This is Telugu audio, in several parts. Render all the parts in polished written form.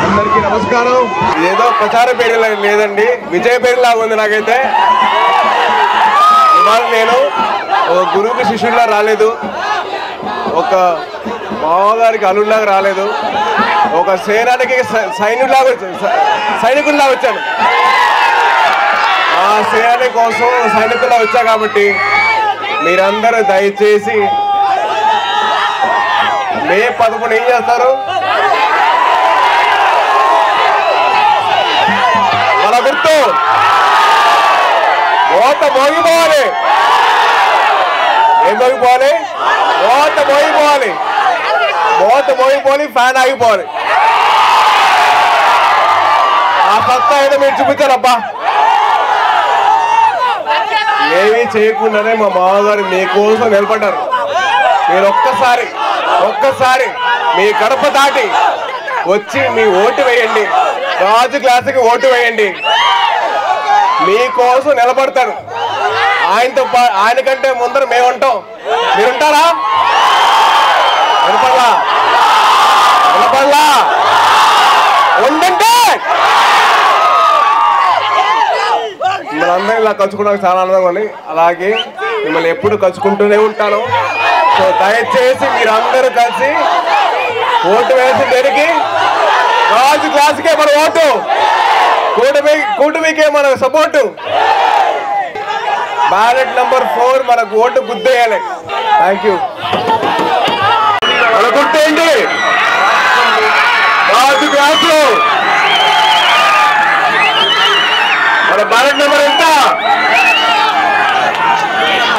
అందరికీ నమస్కారం. ఏదో ప్రచార పేరు లేదండి, విజయ పేరులాగా ఉంది నాకైతే. ఇవాళ నేను ఒక గురువుకి శిష్యుడిలా రాలేదు, ఒక మామగారికి అల్లుడిలాగా రాలేదు, ఒక సేనానికి సైనికుల్లా వచ్చాను. ఆ సేనాని కోసం సైనికుల్లా వచ్చా కాబట్టి మీరందరూ దయచేసి మే 11 ఏం చేస్తారు? మన గుర్తు మోత మోగిపోవాలి. ఏం మోగిపోవాలి? మోత మోగిపోవాలి. మోత మోగిపోవాలి, ఫ్యాన్ ఆగిపోవాలి. ఆ సత్తా ఏదో మీరు చూపించారబ్బా. ఏమీ చేయకుండానే మా మామగారు మీకోసం నిలబడ్డారు. మీరు ఒక్కసారి మీ గడప దాటి వచ్చి మీ ఓటు వేయండి, రాజు క్లాసుకి ఓటు వేయండి. మీకోసం నిలబడతారు. ఆయన కంటే ముందర మేము ఉంటాం. మీరుంటారా? వినపడలా ఉండంటే మిమ్మల్ని ఇలా కలుసుకోవడానికి చాలా ఆనందంగా ఉంది. అలాగే మిమ్మల్ని ఎప్పుడు కలుసుకుంటూనే ఉంటాను. సో దయచేసి మీరందరూ కలిసి ఓటు వేసి దేనికి? రాజు క్లాసుకే మన ఓటు, కూటమికే మన సపోర్టు. బ్యాలెట్ నెంబర్ 4 మనకు ఓటు గుద్దేయాలి. Thank you. మన గుర్తేంటి? రాజు క్లాసు. మన బ్యాలెట్ నెంబర్ ఎంత?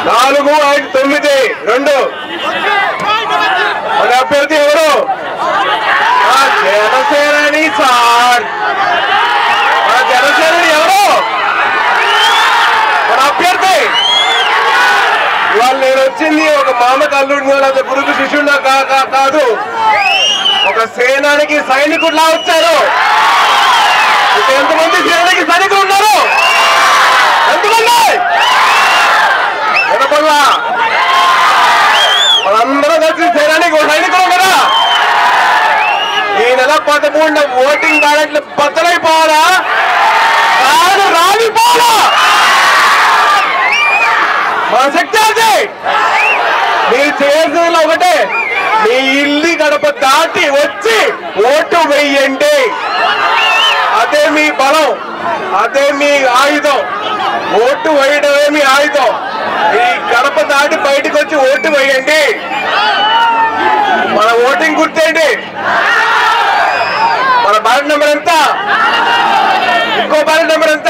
4592. మన అభ్యర్థి ఎవరు? జనసేనాని సార్. మన జనసేనాని ఎవరు? మన అభ్యర్థి. ఇవాళ నేను వచ్చింది ఒక మామకు అల్లుడిని లేదా గురుకు శిష్యుడినా కాదు, ఒక సేనానికి సైనికుడిలా వచ్చారు. ఎంతమంది సేనానికి సైనికులు ఉన్నారు? ఎంతమంది? వినపడలా? మనందరం కలిసి సేనానికి సైనికులు కదా. ఈ నెల 13 ఓటింగ్ బ్యాలెట్లు బద్దలైపోవాలా? రాలిపోవాలా? మన శక్తి అది. మీరు చేయాల్సిన ఒకటే, మీ ఇల్లు గడప దాటి వచ్చి ఓటు వేయండి. అదే మీ బలం, అదే మీ ఆయుధం. ఓటు వేయడమే మీ ఆయుధం. ఈ గడప దాటి బయటకు వచ్చి ఓటు వేయండి. మన ఓటింగ్ గుర్తేంటి? మన బ్యాలెట్ నెంబర్ ఎంత? ఇంకో బ్యాలెట్ నెంబర్ ఎంత?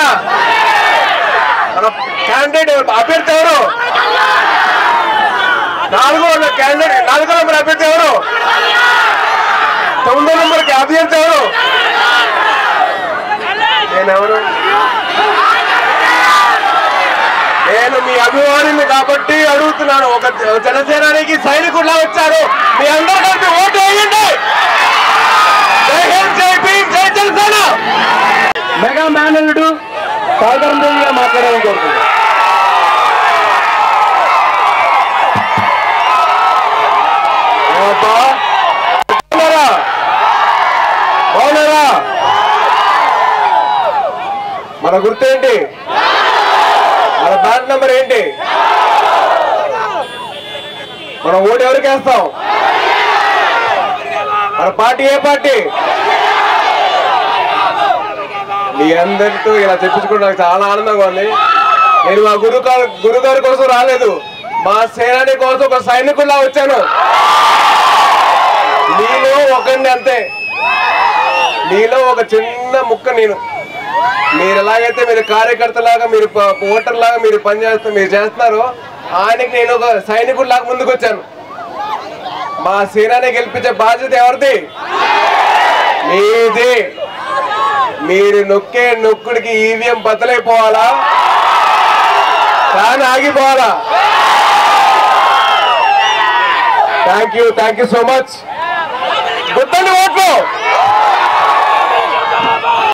మన క్యాండిడేట్ అభ్యర్థి ఎవరు? 4వ నెంబర్ అభ్యర్థి ఎవరు? 9వ నెంబర్కి అభ్యర్థి ఎవరు? నేనెవరు? నేను మీ అభిమానిని కాబట్టి అడుగుతున్నాను. ఒక జనసేనానికి సైనికుల్లా వచ్చారు. మీ అందరూ కలిపి ఓటు వేయండి. జై హింద్, జై భీమ్, జై జనసేన. మెగా మేనల్లుడు సాగరం దేవిగా మాట్లాడాలని కోరుతున్నాను. బాగున్నారా? మన గుర్తేంటి? మన బ్యాలెట్ నెంబర్ ఏంటి? మనం ఓటు ఎవరికి వేస్తాం? మన పార్టీ ఏ పార్టీ? మీ అందరితో ఇలా చెప్పించుకోవడానికి చాలా ఆనందంగా ఉంది. నేను మా గురుగారి కోసం రాలేదు, మా సేనాని కోసం ఒక సైనికుల్లా వచ్చాను. మీలో ఒకరిని అంతే, మీలో ఒక చిన్న ముక్క నేను. మీరు ఎలాగైతే మీరు కార్యకర్తలాగా, మీరు ఓటర్ లాగా మీరు మీరు చేస్తున్నారో, ఆయనకి నేను ఒక సైనికుల్లాగా ముందుకు వచ్చాను. మా సేనాని గెలిపించే బాధ్యత ఎవరిది? మీది. మీరు నొక్కే నొక్కుడికి ఈవీఎం బద్దలైపోవాలా? ఫ్యాన్ ఆగిపోవాలా? Thank you so much. గుర్తండి ఓట్లు.